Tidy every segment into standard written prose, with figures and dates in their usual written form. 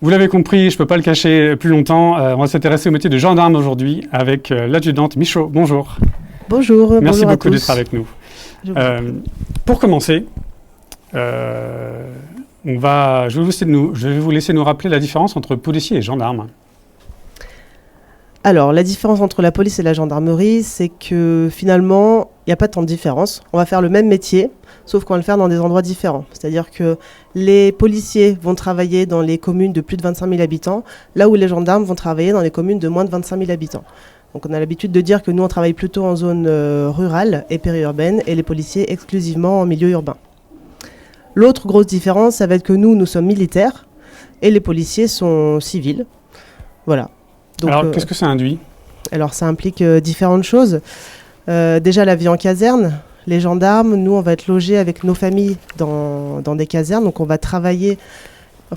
Vous l'avez compris, je ne peux pas le cacher plus longtemps. On va s'intéresser au métier de gendarme aujourd'hui avec l'adjudante Michaud. Bonjour. Bonjour. Merci bonjour beaucoup d'être avec nous. Pour commencer, je vais vous laisser nous rappeler la différence entre policier et gendarme. Alors, la différence entre la police et la gendarmerie, c'est que finalement, il n'y a pas tant de différence. On va faire le même métier, sauf qu'on va le faire dans des endroits différents. C'est-à-dire que les policiers vont travailler dans les communes de plus de 25 000 habitants, là où les gendarmes vont travailler dans les communes de moins de 25 000 habitants. Donc on a l'habitude de dire que nous, on travaille plutôt en zone rurale et périurbaine, et les policiers exclusivement en milieu urbain. L'autre grosse différence, ça va être que nous sommes militaires, et les policiers sont civils. Voilà. Donc, alors, qu'est-ce que ça induit ? Alors, ça implique différentes choses. Déjà, la vie en caserne. Les gendarmes, nous, on va être logés avec nos familles dans des casernes. Donc, on va travailler,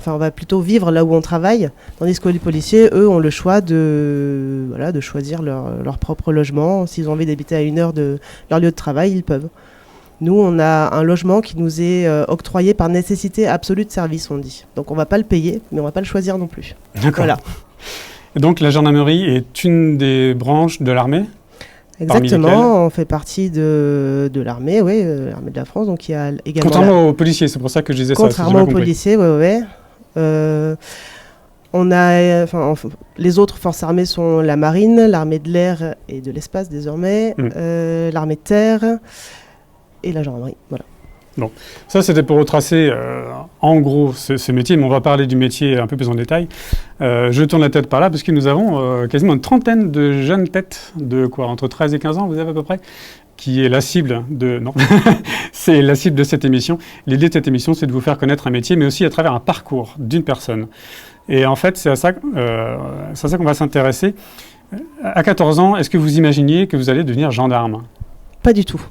on va plutôt vivre là où on travaille. Tandis que les policiers, eux, ont le choix de choisir leur propre logement. S'ils ont envie d'habiter à 1 heure de leur lieu de travail, ils peuvent. Nous, on a un logement qui nous est octroyé par nécessité absolue de service, on dit. Donc, on ne va pas le payer, mais on ne va pas le choisir non plus. D'accord. Voilà. Et donc, la gendarmerie est une des branches de l'armée ? Exactement, on fait partie de l'armée, oui, l'armée de la France. Donc, il y a également contrairement aux policiers, c'est pour ça que je disais ça. Contrairement aux policiers, oui. On a, les autres forces armées sont la marine, l'armée de l'air et de l'espace désormais, l'armée de terre et la gendarmerie, voilà. Bon, ça c'était pour retracer en gros ce métier, mais on va parler du métier un peu plus en détail. Je tourne la tête par là parce que nous avons quasiment une trentaine de jeunes têtes de quoi, entre 13 et 15 ans, vous avez à peu près, qui est la cible de... Non, c'est la cible de cette émission. L'idée de cette émission, c'est de vous faire connaître un métier, mais aussi à travers un parcours d'une personne. Et en fait, c'est à ça qu'on va s'intéresser. À 14 ans, est-ce que vous imaginiez que vous allez devenir gendarme ? Pas du tout.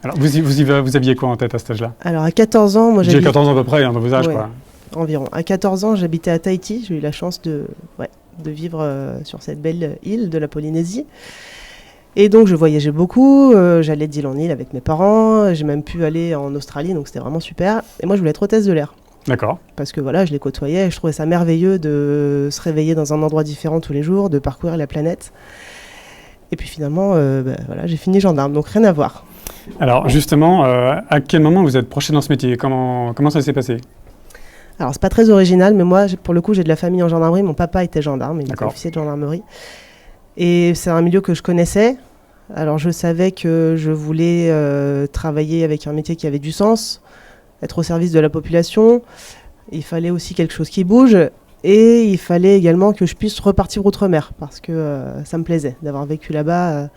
Alors, vous aviez quoi en tête à cet âge-là ? Alors, à 14 ans, moi J'ai 14 ans à peu près, dans vos âges, ouais, quoi. Environ. À 14 ans, j'habitais à Tahiti. J'ai eu la chance de vivre sur cette belle île de la Polynésie. Et donc, je voyageais beaucoup. J'allais d'île en île avec mes parents. J'ai même pu aller en Australie, donc c'était vraiment super. Et moi, je voulais être hôtesse de l'air. D'accord. Parce que voilà, je les côtoyais et je trouvais ça merveilleux de se réveiller dans un endroit différent tous les jours, de parcourir la planète. Et puis finalement, j'ai fini gendarme, donc rien à voir. Alors justement, à quel moment vous êtes projeté dans ce métier ? Comment ça s'est passé ? Alors c'est pas très original, mais moi, pour le coup, j'ai de la famille en gendarmerie. Mon papa était gendarme, il était officier de gendarmerie. Et c'est un milieu que je connaissais. Alors je savais que je voulais travailler avec un métier qui avait du sens, être au service de la population. Il fallait aussi quelque chose qui bouge. Et il fallait également que je puisse repartir outre-mer, parce que ça me plaisait d'avoir vécu là-bas.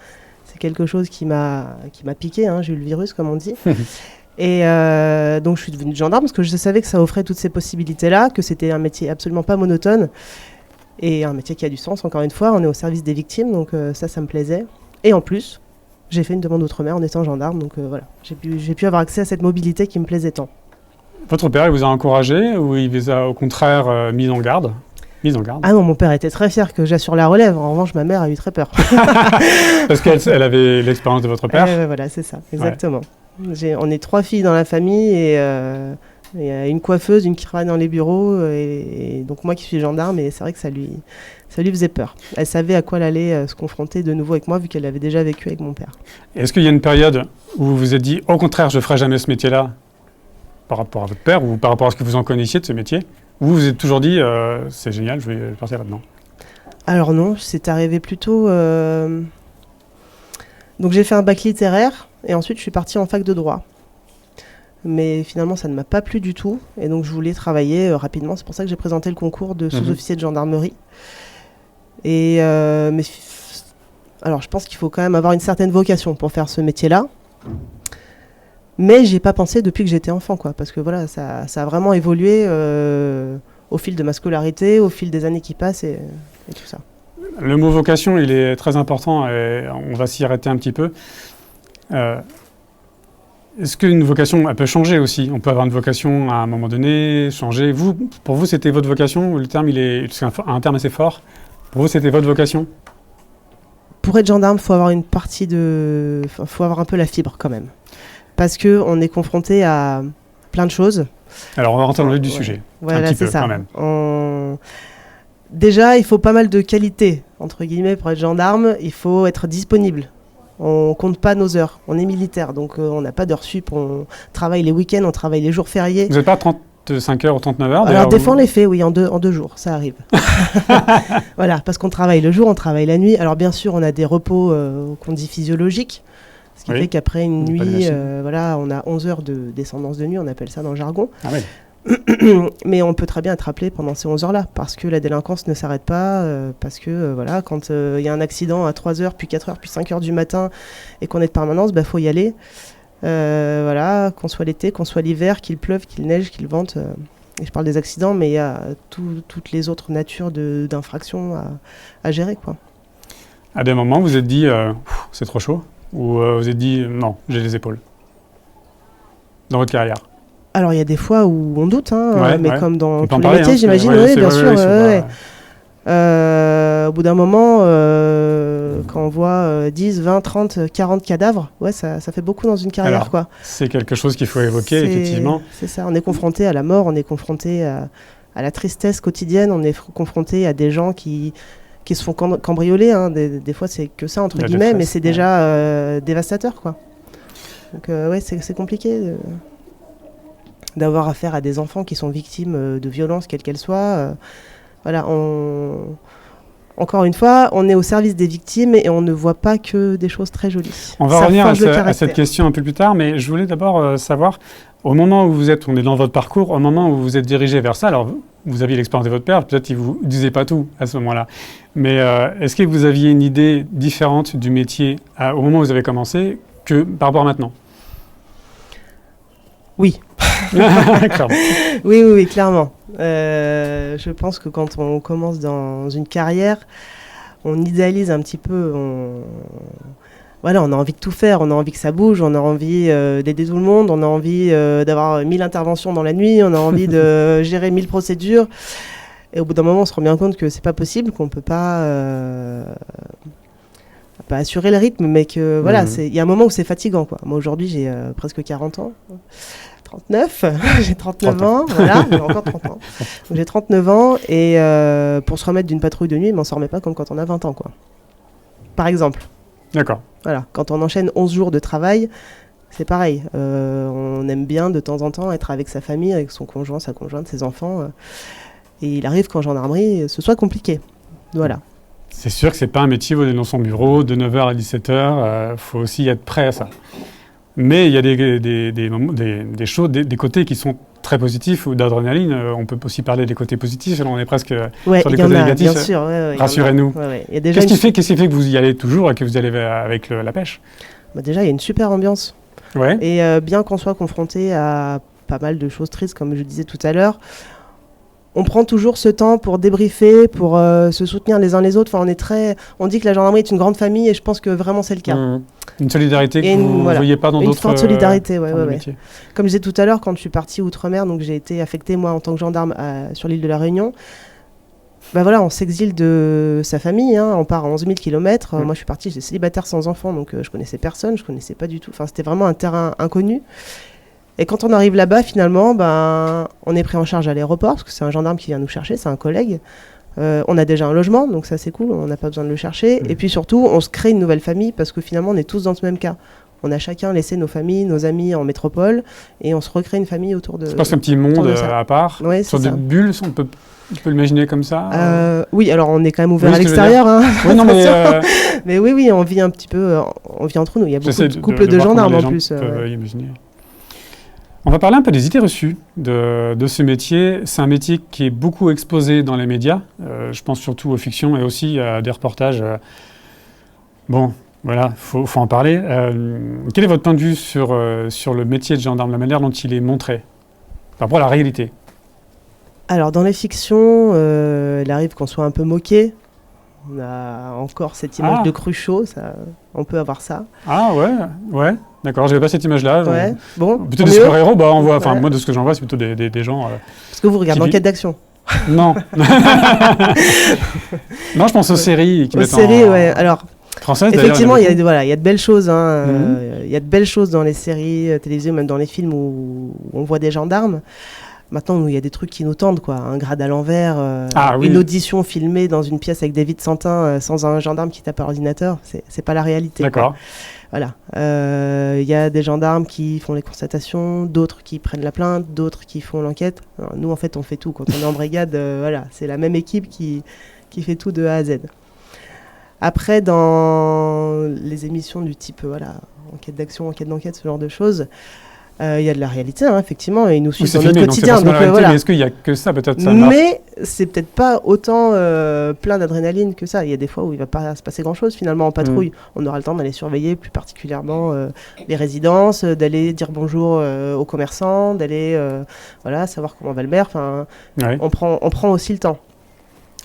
C'est quelque chose qui m'a piqué, hein, j'ai eu le virus, comme on dit. Et donc je suis devenue gendarme, parce que je savais que ça offrait toutes ces possibilités-là, que c'était un métier absolument pas monotone, et un métier qui a du sens, encore une fois. On est au service des victimes, donc ça me plaisait. Et en plus, j'ai fait une demande outre-mer en étant gendarme, donc voilà. J'ai pu avoir accès à cette mobilité qui me plaisait tant. Votre père, il vous a encouragé ou il vous a au contraire mis en garde ? Ah non, mon père était très fier que j'assure la relève. En revanche, ma mère a eu très peur. Parce qu'elle avait l'expérience de votre père ? Voilà, c'est ça, exactement. Ouais. On est 3 filles dans la famille et il y a une coiffeuse, une qui travaille dans les bureaux et donc moi qui suis gendarme, et c'est vrai que ça lui faisait peur. Elle savait à quoi elle allait se confronter de nouveau avec moi, vu qu'elle avait déjà vécu avec mon père. Est-ce qu'il y a une période où vous vous êtes dit, au contraire, je ne ferai jamais ce métier-là ? Par rapport à votre père ou par rapport à ce que vous en connaissiez de ce métier ? Ou vous vous êtes toujours dit, c'est génial, je vais partir là-dedans ? Alors non, c'est arrivé plutôt... Donc j'ai fait un bac littéraire et ensuite je suis partie en fac de droit. Mais finalement, ça ne m'a pas plu du tout. Et donc je voulais travailler rapidement. C'est pour ça que j'ai présenté le concours de sous-officier de gendarmerie. Et alors je pense qu'il faut quand même avoir une certaine vocation pour faire ce métier-là. Mais j'ai pas pensé depuis que j'étais enfant, quoi, parce que voilà, ça a vraiment évolué au fil de ma scolarité, au fil des années qui passent et tout ça. Le mot vocation, il est très important et on va s'y arrêter un petit peu. Est-ce qu'une vocation, elle peut changer aussi ? On peut avoir une vocation à un moment donné, changer. Pour vous, c'était votre vocation ? Le terme, c'est un terme assez fort. Pour vous, c'était votre vocation ? Pour être gendarme, faut avoir faut avoir un peu la fibre quand même. Parce qu'on est confronté à plein de choses. Alors, on va rentrer dans le vif du sujet. Voilà, un petit peu, ça. Quand même. Déjà, il faut pas mal de qualité, entre guillemets, pour être gendarme. Il faut être disponible. On compte pas nos heures. On est militaire, donc on n'a pas d'heures sup. On travaille les week-ends, on travaille les jours fériés. Vous n'êtes pas à 35 heures ou 39 heures? Alors, des fois, on les fait, oui, en deux jours. Ça arrive. Voilà, parce qu'on travaille le jour, on travaille la nuit. Alors, bien sûr, on a des repos qu'on dit physiologiques. Ce qui fait qu'après une nuit, voilà, on a 11 heures de descendance de nuit, on appelle ça dans le jargon. Ah ouais. Mais on peut très bien être appelé pendant ces 11 heures-là, parce que la délinquance ne s'arrête pas, parce que voilà, quand il y a un accident à 3 heures, puis 4 heures, puis 5 heures du matin, et qu'on est de permanence, il faut y aller. Voilà, qu'on soit l'été, qu'on soit l'hiver, qu'il pleuve, qu'il neige, qu'il vente. Et je parle des accidents, mais il y a toutes les autres natures d'infractions à gérer, quoi. À des moments, vous vous êtes dit, c'est trop chaud? Ou vous vous êtes dit, non, j'ai les épaules? Dans votre carrière? Alors, il y a des fois où on doute, mais comme dans tous les parler, métiers, j'imagine, oui, bien sûr. Au bout d'un moment, quand on voit 10, 20, 30, 40 cadavres, ça fait beaucoup dans une carrière. Alors, quoi. C'est quelque chose qu'il faut évoquer, effectivement. C'est ça, on est confronté à la mort, on est confronté à la tristesse quotidienne, on est confronté à des gens qui se font cambrioler. Des fois, c'est que ça, entre guillemets, mais c'est déjà dévastateur. Quoi. Donc, c'est compliqué d'avoir affaire à des enfants qui sont victimes de violences, quelles qu'elles soient. Voilà, encore une fois, on est au service des victimes et on ne voit pas que des choses très jolies. On va revenir à cette question un peu plus tard, mais je voulais d'abord savoir, au moment où vous êtes, on est dans votre parcours, au moment où vous êtes dirigé vers ça, alors vous aviez l'expérience de votre père, peut-être qu'il ne vous disait pas tout à ce moment-là, mais est-ce que vous aviez une idée différente du métier au moment où vous avez commencé que par rapport à maintenant? Oui. Clairement. Oui, clairement. Je pense que quand on commence dans une carrière, on idéalise un petit peu. Voilà, on a envie de tout faire, on a envie que ça bouge, on a envie d'aider tout le monde, on a envie d'avoir 1000 interventions dans la nuit, on a envie de gérer 1000 procédures. Et au bout d'un moment, on se rend bien compte que c'est pas possible, qu'on peut pas assurer le rythme, mais que voilà, il y a un moment où c'est fatigant, quoi. Moi aujourd'hui, j'ai presque 40 ans. 39, j'ai 39 ans, voilà, j'ai encore 30 ans. Donc j'ai 39 ans et pour se remettre d'une patrouille de nuit, on s'en remet pas comme quand on a 20 ans, quoi. Par exemple. D'accord. Voilà, quand on enchaîne 11 jours de travail, c'est pareil. On aime bien de temps en temps être avec sa famille, avec son conjoint, sa conjointe, ses enfants. Et il arrive qu'en gendarmerie, ce soit compliqué. Voilà. C'est sûr que c'est pas un métier où on est dans son bureau de 9h à 17h. Faut aussi être prêt à ça. Mais il y a des choses, des côtés qui sont très positifs ou d'adrénaline. On peut aussi parler des côtés positifs. Là, on est presque sur les côtés négatifs. Bien sûr, rassurez-nous. Qu'est-ce qui fait que vous y allez toujours et que vous y allez avec la pêche? Déjà, il y a une super ambiance. Ouais. Et bien qu'on soit confronté à pas mal de choses tristes, comme je disais tout à l'heure, on prend toujours ce temps pour débriefer, pour se soutenir les uns les autres. Enfin, on dit que la gendarmerie est une grande famille et je pense que vraiment c'est le cas. Une solidarité que vous ne voyez pas dans d'autres forte solidarité, métiers. Comme je disais tout à l'heure, quand je suis partie outre-mer, donc j'ai été affectée moi en tant que gendarme sur l'île de la Réunion. Voilà, on s'exile de sa famille, on part à 11 000 km. Moi je suis partie, j'étais célibataire sans enfant, donc je connaissais personne, je connaissais pas du tout. Enfin, c'était vraiment un terrain inconnu. Et quand on arrive là-bas, finalement, on est pris en charge à l'aéroport, parce que c'est un gendarme qui vient nous chercher, c'est un collègue. On a déjà un logement, donc ça c'est cool, on n'a pas besoin de le chercher. Et puis surtout, on se crée une nouvelle famille, parce que finalement, on est tous dans ce même cas. On a chacun laissé nos familles, nos amis en métropole, et on se recrée une famille autour de... C'est pas un petit monde à part, sur des bulles, on peut l'imaginer comme ça Oui, alors on est quand même ouvert à l'extérieur. Oui, non, mais oui, on vit un petit peu, on vit entre nous. Il y a beaucoup de couples de gendarmes en plus. Imaginer. On va parler un peu des idées reçues de ce métier. C'est un métier qui est beaucoup exposé dans les médias. Je pense surtout aux fictions et aussi à des reportages. Bon, voilà, faut en parler. Quel est votre point de vue sur le métier de gendarme, la manière dont il est montré par rapport à la réalité? Alors, dans les fictions, il arrive qu'on soit un peu moqué. On a encore cette image de Cruchot, on peut avoir ça. Ah ouais. D'accord, j'avais pas cette image-là. Ouais. Bon, plutôt des super-héros, on voit. Enfin, moi, de ce que j'en vois, c'est plutôt des gens. Parce que vous regardez Enquête d'action. Non. Non, je pense aux séries qui mettent ouais. Alors, françaises, effectivement, il y a de belles choses. Il y a de belles choses dans les séries télévisées, même dans les films où on voit des gendarmes. Maintenant, nous, il y a des trucs qui nous tendent, quoi. Un grade à l'envers, Oui. une audition filmée dans une pièce avec David Santin sans un gendarme qui tape à l'ordinateur, c'est pas la réalité. D'accord. Quoi. Voilà. Il y a des gendarmes qui font les constatations, d'autres qui prennent la plainte, d'autres qui font l'enquête. Alors, nous, en fait, on fait tout. Quand on est en brigade, voilà, c'est la même équipe qui fait tout de A à Z. Après, dans les émissions du type voilà, enquête d'action, enquête d'enquête, ce genre de choses, il y a de la réalité, hein, effectivement, et ils nous suivent dans notre quotidien. Donc, voilà. Mais est-ce qu'il n'y a que ça, peut-être ça Mais c'est peut-être pas autant plein d'adrénaline que ça. Il y a des fois où il ne va pas se passer grand-chose. Finalement, en patrouille, on aura le temps d'aller surveiller plus particulièrement les résidences, d'aller dire bonjour aux commerçants, d'aller voilà, savoir comment va le maire. Ouais. On prend aussi le temps.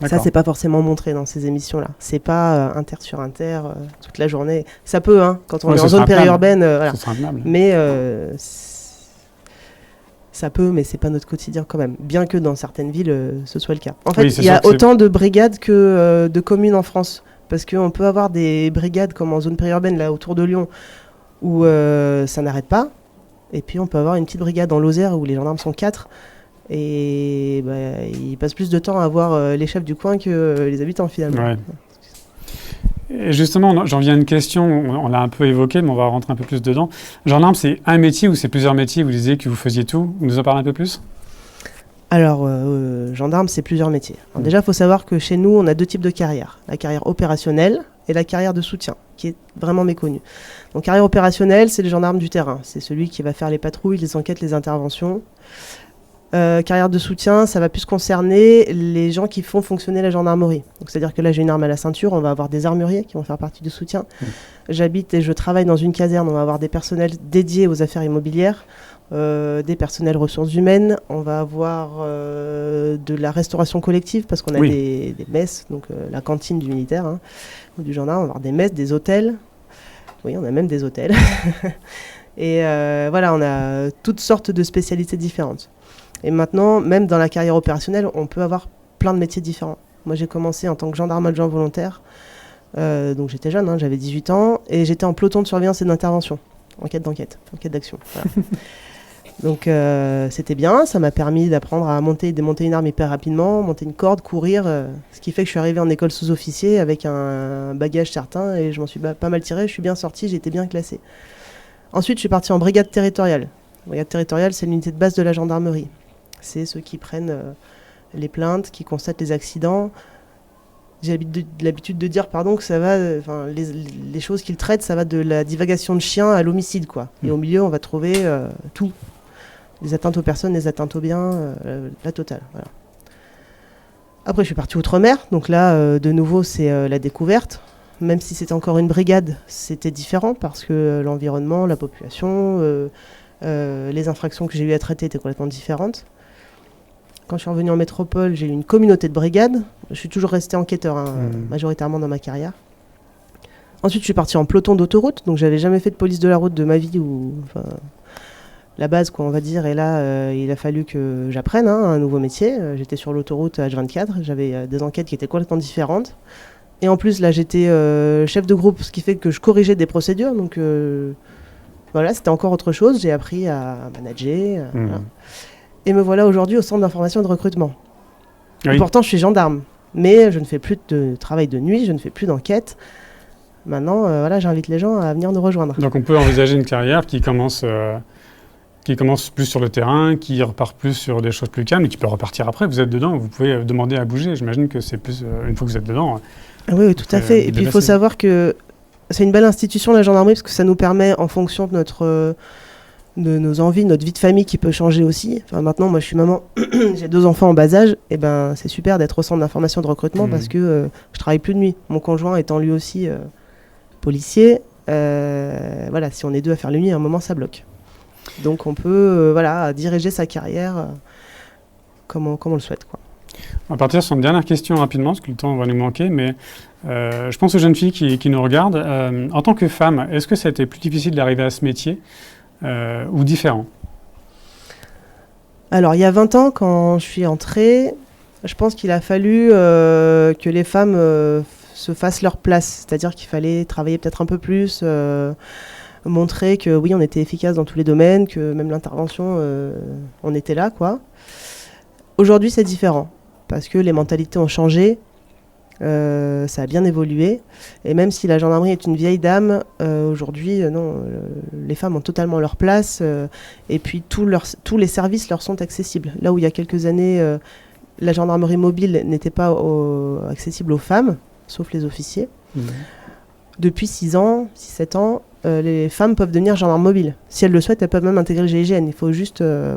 Ça, c'est pas forcément montré dans ces émissions-là. C'est pas inter sur inter toute la journée. Ça peut, hein, quand on est en zone périurbaine. Voilà. Mais ça peut, mais c'est pas notre quotidien quand même. Bien que dans certaines villes, ce soit le cas. En fait, il y a autant de brigades que de communes en France. Parce qu'on peut avoir des brigades comme en zone périurbaine, là, autour de Lyon, où ça n'arrête pas. Et puis, on peut avoir une petite brigade en Lozère où les gendarmes sont 4. Et ils passent plus de temps à voir les chefs du coin que les habitants, finalement. Ouais. Et justement, j'en viens à une question, on l'a un peu évoqué, mais on va rentrer un peu plus dedans. Gendarme, c'est un métier ou c'est plusieurs métiers? Vous disiez que vous faisiez tout. Vous nous en parlez un peu plus? Alors, gendarme, c'est plusieurs métiers. Alors, déjà, il faut savoir que chez nous, on a 2 types de carrières. La carrière opérationnelle et la carrière de soutien, qui est vraiment méconnue. Donc, carrière opérationnelle, c'est le gendarme du terrain. C'est celui qui va faire les patrouilles, les enquêtes, les interventions. Carrière de soutien, ça va plus concerner les gens qui font fonctionner la gendarmerie. Donc, c'est-à-dire que là, j'ai une arme à la ceinture, on va avoir des armuriers qui vont faire partie du soutien. J'habite et je travaille dans une caserne, on va avoir des personnels dédiés aux affaires immobilières, des personnels ressources humaines, on va avoir de la restauration collective parce qu'on a des messes, donc la cantine du militaire hein, ou du gendarme, on va avoir des messes, des hôtels. Oui, on a même des hôtels. Et voilà, on a toutes sortes de spécialités différentes. Et maintenant, même dans la carrière opérationnelle, on peut avoir plein de métiers différents. Moi, j'ai commencé en tant que gendarme adjoint volontaire. Donc j'étais jeune, hein, j'avais 18 ans. Et j'étais en peloton de surveillance et d'intervention. Enquête d'action. Voilà. Donc c'était bien, ça m'a permis d'apprendre à monter et démonter une arme hyper rapidement, monter une corde, courir. Ce qui fait que je suis arrivé en école sous-officier avec un bagage certain. Et je m'en suis pas mal tiré, je suis bien sorti, j'ai été bien classé. Ensuite, je suis parti en brigade territoriale. Brigade territoriale, c'est l'unité de base de la gendarmerie. C'est ceux qui prennent les plaintes, qui constatent les accidents. J'ai l'habitude de dire que ça va, les choses qu'ils traitent, ça va de la divagation de chiens à l'homicide, quoi. Et au milieu, on va trouver tout. Les atteintes aux personnes, les atteintes aux biens, la totale. Voilà. Après, je suis partie outre-mer. Donc là, de nouveau, c'est la découverte. Même si c'était encore une brigade, c'était différent parce que l'environnement, la population, les infractions que j'ai eu à traiter étaient complètement différentes. Quand je suis revenue en métropole, j'ai eu une communauté de brigades. Je suis toujours restée enquêteur, majoritairement dans ma carrière. Ensuite, je suis partie en peloton d'autoroute. Donc, j'avais jamais fait de police de la route de ma vie, ou la base, quoi, on va dire. Et là, il a fallu que j'apprenne un nouveau métier. J'étais sur l'autoroute H24. J'avais des enquêtes qui étaient complètement différentes. Et en plus, là, j'étais chef de groupe, ce qui fait que je corrigeais des procédures. Donc, voilà, c'était encore autre chose. J'ai appris à manager. Voilà. Et me voilà aujourd'hui au centre d'information et de recrutement. Oui. Et pourtant, je suis gendarme. Mais je ne fais plus de travail de nuit, je ne fais plus d'enquête. Maintenant, voilà, j'invite les gens à venir nous rejoindre. Donc, on peut envisager une carrière qui commence plus sur le terrain, qui repart plus sur des choses plus calmes et qui peut repartir après. Vous êtes dedans, vous pouvez demander à bouger. J'imagine que c'est plus, une fois que vous êtes dedans... Oui, tout à fait. Et puis, il faut savoir que c'est une belle institution, la gendarmerie, parce que ça nous permet, en fonction de nos envies, notre vie de famille qui peut changer aussi. Enfin, maintenant, moi, je suis maman, j'ai 2 enfants en bas âge. Et ben, c'est super d'être au centre d'information de recrutement parce que je travaille plus de nuit. Mon conjoint étant lui aussi policier, voilà, si on est 2 à faire la nuit, à un moment, ça bloque. Donc, on peut diriger sa carrière comme on le souhaite, quoi. On va partir sur une dernière question rapidement, parce que le temps va nous manquer, mais je pense aux jeunes filles qui nous regardent. En tant que femme, est-ce que ça a été plus difficile d'arriver à ce métier ou différent? Alors, il y a 20 ans, quand je suis entrée, je pense qu'il a fallu que les femmes se fassent leur place. C'est-à-dire qu'il fallait travailler peut-être un peu plus, montrer que oui, on était efficace dans tous les domaines, que même l'intervention, on était là, quoi. Aujourd'hui, c'est différent, parce que les mentalités ont changé, ça a bien évolué, et même si la gendarmerie est une vieille dame, aujourd'hui, non, les femmes ont totalement leur place, et puis tous les services leur sont accessibles. Là où il y a quelques années, la gendarmerie mobile n'était pas accessible aux femmes, sauf les officiers. Depuis 6 ans, 7 ans, les femmes peuvent devenir gendarmes mobiles. Si elles le souhaitent, elles peuvent même intégrer le GIGN. Il faut juste... ça,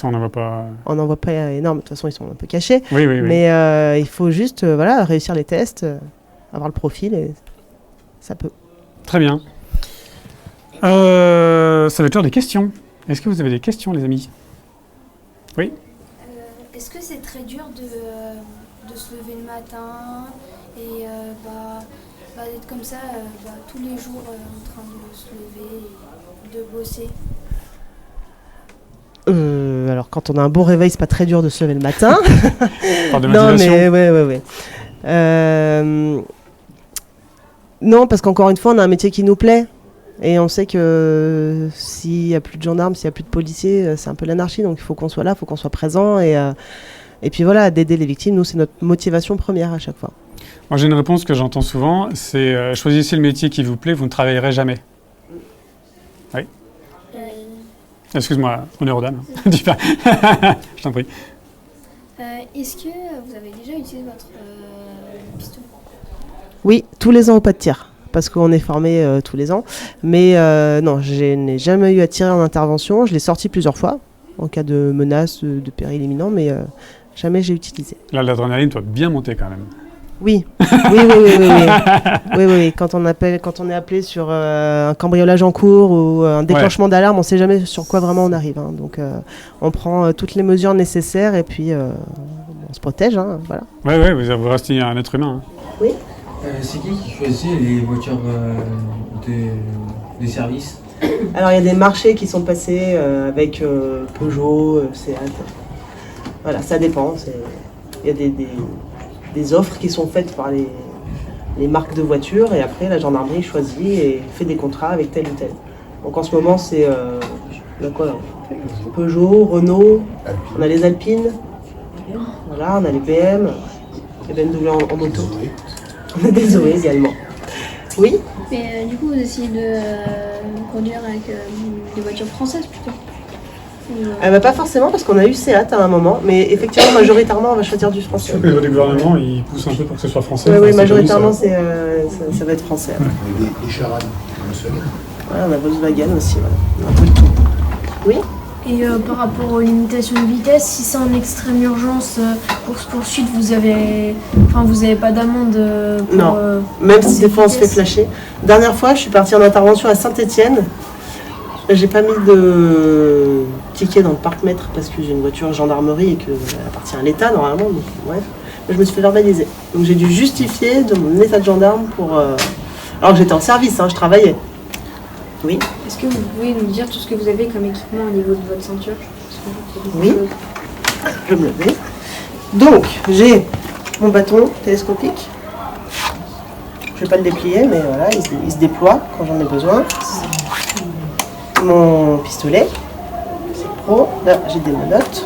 on n'en voit pas... On n'en voit pas énorme. De toute façon, ils sont un peu cachés. Oui. Mais il faut juste réussir les tests, avoir le profil, et ça peut. Très bien. Ça va être l'heure des questions. Est-ce que vous avez des questions, les amis? Oui. Est-ce que c'est très dur de se lever le matin et d'être comme ça tous les jours en train de se lever et de bosser? Alors, quand on a un bon réveil, c'est pas très dur de se lever le matin. Par de Non, motivation. mais ouais. Non, parce qu'encore une fois, on a un métier qui nous plaît. Et on sait que s'il n'y a plus de gendarmes, s'il n'y a plus de policiers, c'est un peu l'anarchie. Donc il faut qu'on soit là, il faut qu'on soit présent. Et puis voilà, d'aider les victimes, nous, c'est notre motivation première à chaque fois. Moi, j'ai une réponse que j'entends souvent, c'est choisissez le métier qui vous plaît, vous ne travaillerez jamais. Oui. Excuse-moi, honneur aux dames. Je t'en prie. Est-ce que vous avez déjà utilisé votre pistolet? Oui, tous les ans au pas de tir, parce qu'on est formé tous les ans. Mais non, je n'ai jamais eu à tirer en intervention. Je l'ai sorti plusieurs fois, en cas de menace, de péril imminent, mais jamais j'ai utilisé. Là, l'adrénaline doit bien monter quand même. Oui. Quand on est appelé sur un cambriolage en cours ou un déclenchement d'alarme, on ne sait jamais sur quoi vraiment on arrive. Hein. Donc, on prend toutes les mesures nécessaires et puis on se protège. Hein, voilà. Oui, vous restez un être humain. Hein. Oui. C'est qui choisit les voitures des services? Alors, il y a des marchés qui sont passés avec Peugeot, Seat. Voilà, ça dépend. Il y a des offres qui sont faites par les marques de voitures et après la gendarmerie choisit et fait des contrats avec tel ou tel. Donc en ce moment c'est Peugeot, Renault, on a les Alpines, voilà, on a les BM, les BMW en moto, on a des Zoé également. Oui. Mais du coup vous essayez de conduire avec des voitures françaises plutôt? Pas forcément parce qu'on a eu Seat à un moment, mais effectivement majoritairement on va choisir du français. Je trouve que le gouvernement il pousse un peu pour que ce soit français. Oui, majoritairement ça va être français. Ouais. Des charades, Volkswagen. Ouais, on a Volkswagen aussi, voilà. Un peu de tout. Oui. Et par rapport aux limitations de vitesse, si c'est en extrême urgence, course-poursuite, vous avez pas d'amende pour... Non, même si des fois on se fait flasher. Dernière fois, je suis partie en intervention à Saint-Étienne. J'ai pas mis de ticket dans le parc-mètre parce que j'ai une voiture gendarmerie et qu'elle appartient à l'État normalement. Donc, bref, mais je me suis fait verbaliser. Donc j'ai dû justifier de mon état de gendarme pour... Alors que j'étais en service, je travaillais. Oui. Est-ce que vous pouvez nous dire tout ce que vous avez comme équipement au niveau de votre ceinture? Oui. Je vais me lever. Donc, j'ai mon bâton télescopique. Je vais pas le déplier, mais voilà, il se déploie quand j'en ai besoin. Mon pistolet, c'est pro. Là, j'ai des menottes.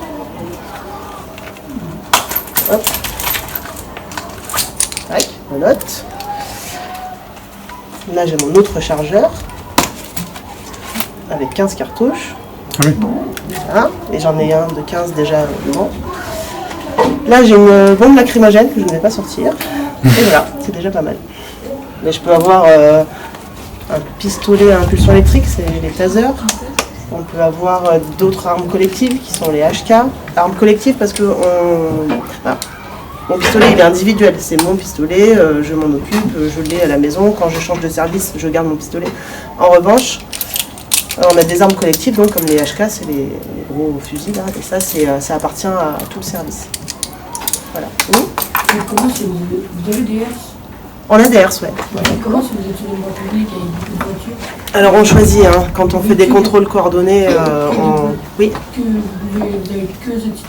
Hop. Tac, menottes. Là, j'ai mon autre chargeur avec 15 cartouches. Ah oui. Voilà. Et j'en ai un de 15 déjà devant. Là, j'ai une bombe lacrymogène que je ne vais pas sortir. Et voilà, c'est déjà pas mal. Mais je peux avoir un pistolet à impulsion électrique, c'est les tasers. On peut avoir d'autres armes collectives qui sont les HK. Armes collectives parce que mon pistolet il est individuel, c'est mon pistolet, je m'en occupe, je l'ai à la maison. Quand je change de service, je garde mon pistolet. En revanche, on a des armes collectives, donc comme les HK, c'est les gros fusils là, et ça, ça appartient à tout le service. Voilà. Oui. Comment si vous avez des herses? On a des herses, ouais. Comment si vous êtes sur une voie publique avec beaucoup de voitures? Alors on choisit, quand on fait des contrôles coordonnés, oui. Que vous avez que cette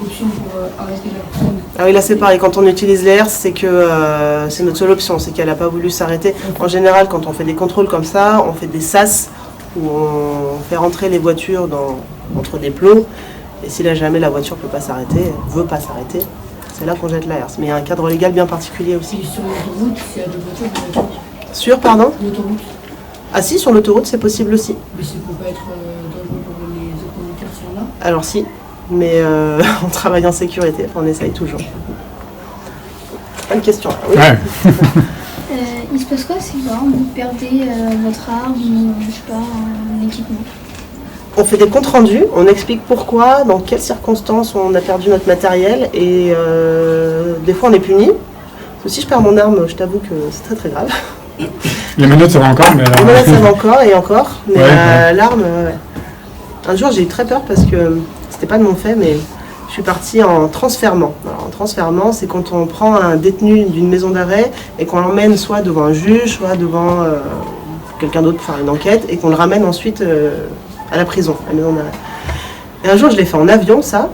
option pour arrêter la personne? Ah oui, là c'est pareil, quand on utilise les herses, c'est que c'est notre seule option, c'est qu'elle n'a pas voulu s'arrêter. En général, quand on fait des contrôles comme ça, on fait des sas, où on fait rentrer les voitures entre des plots, et si là jamais la voiture ne peut pas s'arrêter, veut pas s'arrêter, c'est là qu'on jette la herse. Mais il y a un cadre légal bien particulier aussi. Et sur l'autoroute, s'il y a deux voitures, deux voitures. Sur, pardon? L'autoroute. Ah si, sur l'autoroute, c'est possible aussi. Mais ça peut pas être dangereux pour les autres conducteurs qui sont là. Alors si, mais on travaille en sécurité, on essaye toujours. Pas de question. Oui. Ouais. Il se passe quoi si par exemple, vous perdez votre arme ou je sais pas, un équipement? On fait des comptes rendus, on explique pourquoi, dans quelles circonstances on a perdu notre matériel et des fois on est puni. Si je perds mon arme, je t'avoue que c'est très très grave. Les menottes, ça va encore, mais Les menottes, ça va encore et encore, mais Ouais. l'arme, ouais. Un jour j'ai eu très peur parce que c'était pas de mon fait, mais je suis partie en transfèrement. Alors, en transfèrement, c'est quand on prend un détenu d'une maison d'arrêt et qu'on l'emmène soit devant un juge, soit devant quelqu'un d'autre pour faire une enquête et qu'on le ramène ensuite à la prison, à la maison d'arrêt. Et un jour, je l'ai fait en avion, ça.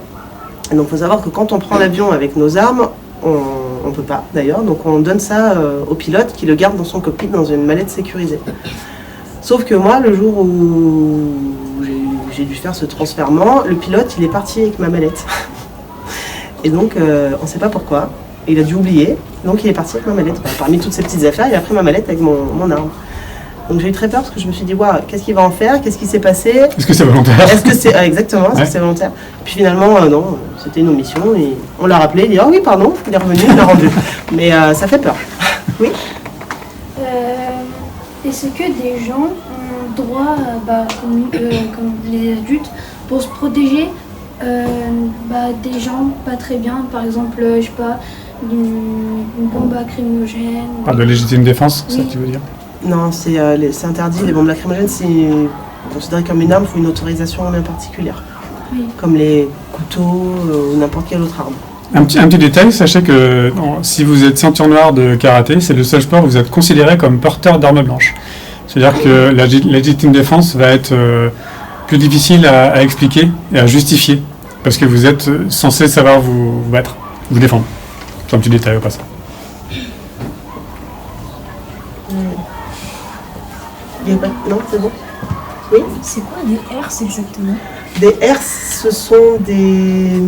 Et donc, il faut savoir que quand on prend l'avion avec nos armes, on ne peut pas d'ailleurs, donc on donne ça au pilote qui le garde dans son cockpit dans une mallette sécurisée. Sauf que moi, le jour où j'ai dû faire ce transfèrement, le pilote, il est parti avec ma mallette. Et donc, on ne sait pas pourquoi. Il a dû oublier, donc il est parti avec ma mallette. Parmi toutes ces petites affaires, il a pris ma mallette avec mon arme. Donc j'ai eu très peur parce que je me suis dit, waouh, qu'est-ce qu'il va en faire? Qu'est-ce qui s'est passé? est-ce que c'est volontaire? Est-ce que c'est exactement, est-ce Ouais. que c'est volontaire? Puis finalement, non, c'était une omission et on l'a rappelé. Il dit, ah oui, pardon, il est revenu, il l'a rendu. Mais ça fait peur. Oui. Est-ce que des gens ont droit, comme les adultes, pour se protéger des gens pas très bien, par exemple, je sais pas, une bombe lacrymogène? Pas de légitime défense, ça Oui. tu veux dire? Non, c'est interdit. Les bombes lacrymogènes, c'est considéré comme une arme, il faut une autorisation bien particulière. Oui. Comme les couteaux ou n'importe quelle autre arme. Un petit détail, sachez que si vous êtes ceinture noire de karaté, c'est le seul sport où vous êtes considéré comme porteur d'arme blanche. C'est-à-dire que la légitime défense va être plus difficile à expliquer et à justifier, parce que vous êtes censé savoir vous battre, vous défendre. C'est un petit détail au passage. Non, c'est bon. Oui. C'est quoi des herses exactement? Des herses, ce sont des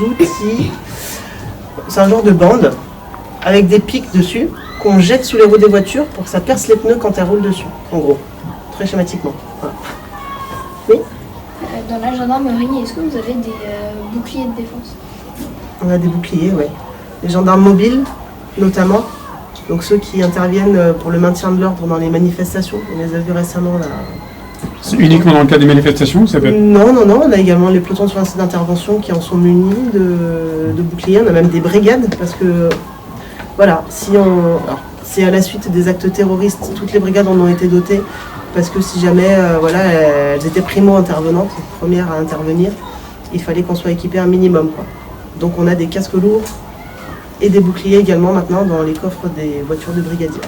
outils, c'est un genre de bande avec des pics dessus qu'on jette sous les roues des voitures pour que ça perce les pneus quand elles roulent dessus, en gros, très schématiquement. Voilà. Dans la gendarmerie, est-ce que vous avez des boucliers de défense? On a des boucliers, ouais. Les gendarmes mobiles, notamment, donc ceux qui interviennent pour le maintien de l'ordre dans les manifestations. On les a vus récemment là. C'est uniquement dans le cas des manifestations, ça peut être... Non, on a également les pelotons sur incident d'intervention qui en sont munis de boucliers. On a même des brigades parce que, voilà, alors, c'est à la suite des actes terroristes, toutes les brigades en ont été dotées parce que si jamais, elles étaient primo-intervenantes, les premières à intervenir, il fallait qu'on soit équipé un minimum, quoi. Donc on a des casques lourds et des boucliers également maintenant dans les coffres des voitures de brigadiers.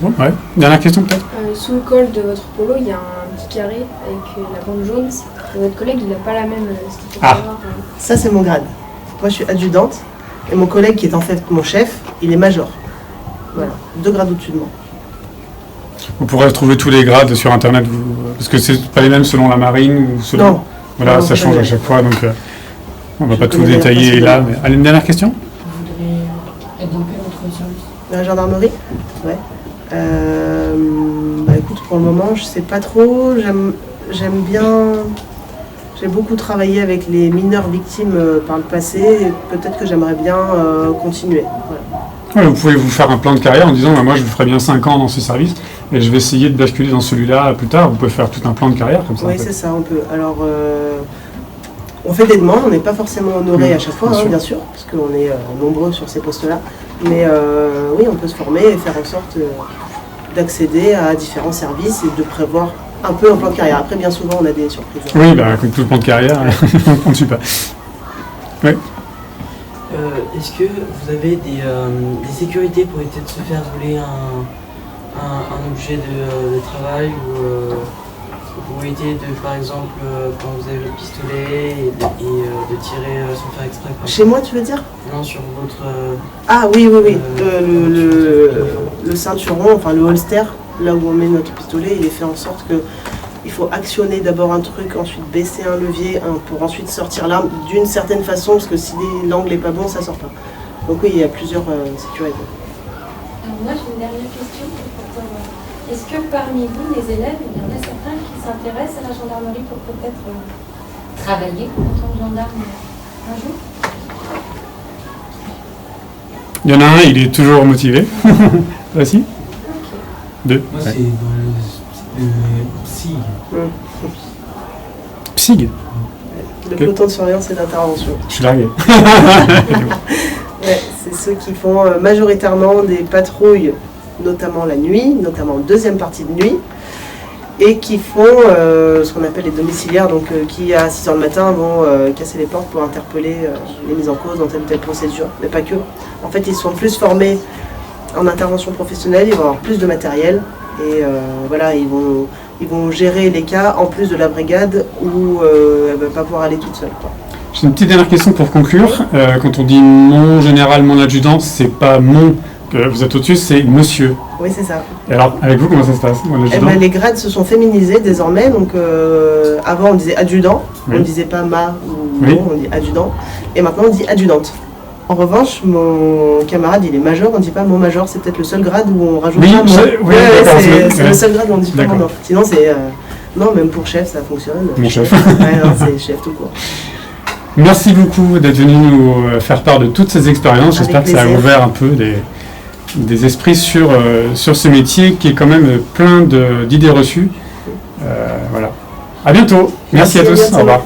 Ouais. Dernière question peut-être? Sous le col de votre polo, il y a un petit carré avec la bande jaune. Votre collègue, il n'a pas la même. Ce qu'il faut savoir. Ça, c'est mon grade. Moi, je suis adjudante et mon collègue, qui est en fait mon chef, il est major. Voilà, 2 grades au-dessus de moi. Vous pourrez retrouver tous les grades sur Internet, parce que c'est pas les mêmes selon la marine ou selon... Non. Voilà, Non, ça c'est change pas à les chaque fois, donc on va Je pas tout connais bien détailler précisément. là. Mais... Allez, une dernière question? Vous voudriez être dans quel autre service? La gendarmerie. Ouais. Écoute, pour le moment, je sais pas trop. J'aime bien. J'ai beaucoup travaillé avec les mineurs victimes par le passé. Et peut-être que j'aimerais bien continuer. Voilà. Ouais, vous pouvez vous faire un plan de carrière en disant moi je ferai bien 5 ans dans ce service et je vais essayer de basculer dans celui-là plus tard. Vous pouvez faire tout un plan de carrière comme ça. Oui, en fait. c'est ça, on peut. Alors, on fait des demandes, on n'est pas forcément honoré à chaque fois, bien sûr, parce qu'on est nombreux sur ces postes-là. Mais oui, on peut se former et faire en sorte d'accéder à différents services et de prévoir un peu un plan de carrière. Après, bien souvent, on a des surprises. Oui, comme tout le plan de carrière, on ne suit pas. Oui. Est-ce que vous avez des sécurités pour éviter de se faire voler un objet de travail ou Pour éviter de, par exemple, quand vous avez le pistolet et de tirer sans faire exprès. Chez moi, tu veux dire? Non, sur votre... Ah oui. Le ceinturon, enfin le holster, là où on met notre pistolet, il est fait en sorte que il faut actionner d'abord un truc, ensuite baisser un levier pour ensuite sortir l'arme d'une certaine façon, parce que si l'angle n'est pas bon, ça sort pas. Donc oui, il y a plusieurs sécurités. Alors moi, j'ai une dernière question pour savoir. Est-ce que parmi vous, les élèves, il y en a certains qui s'intéressent à la gendarmerie pour peut-être travailler en tant que gendarme un jour? Il y en a un, il est toujours motivé. Voici. Deux. Moi, c'est dans le PSIG. PSIG. Le peloton de surveillance et d'intervention. Je suis largué. Ouais, c'est ceux qui font majoritairement des patrouilles, notamment la nuit, notamment en deuxième partie de nuit, et qui font ce qu'on appelle les domiciliaires, donc qui à 6h du matin vont casser les portes pour interpeller les mises en cause dans telle ou telle procédure, mais pas que. En fait, ils sont plus formés en intervention professionnelle, ils vont avoir plus de matériel, et voilà, ils vont gérer les cas en plus de la brigade où elle ne va pas pouvoir aller toute seule, quoi. J'ai une petite dernière question pour conclure. Quand on dit mon général, mon adjudant, c'est pas mon que vous êtes au-dessus, c'est monsieur. Oui, c'est ça. Et alors, avec vous, comment ça se passe, mon adjudant? Les grades se sont féminisés désormais. Donc, avant, on disait adjudant. Oui. On ne disait pas ma ou Oui. non, on dit adjudant. Et maintenant, on dit adjudante. En revanche, mon camarade, il est major. On ne dit pas mon major. C'est peut-être le seul grade où on rajoute Oui, pas mon. oui, d'accord, c'est le seul grade où on ne dit pas mon d'accord. nom. Sinon, c'est... non, même pour chef, ça fonctionne. Mon chef. Ouais, non, c'est chef tout court. Merci beaucoup d'être venu nous faire part de toutes ces expériences. Avec J'espère que ça a plaisir. ouvert un peu des esprits sur ce métier qui est quand même plein d'idées reçues. Voilà. À bientôt. Merci à tous. bientôt. Au revoir.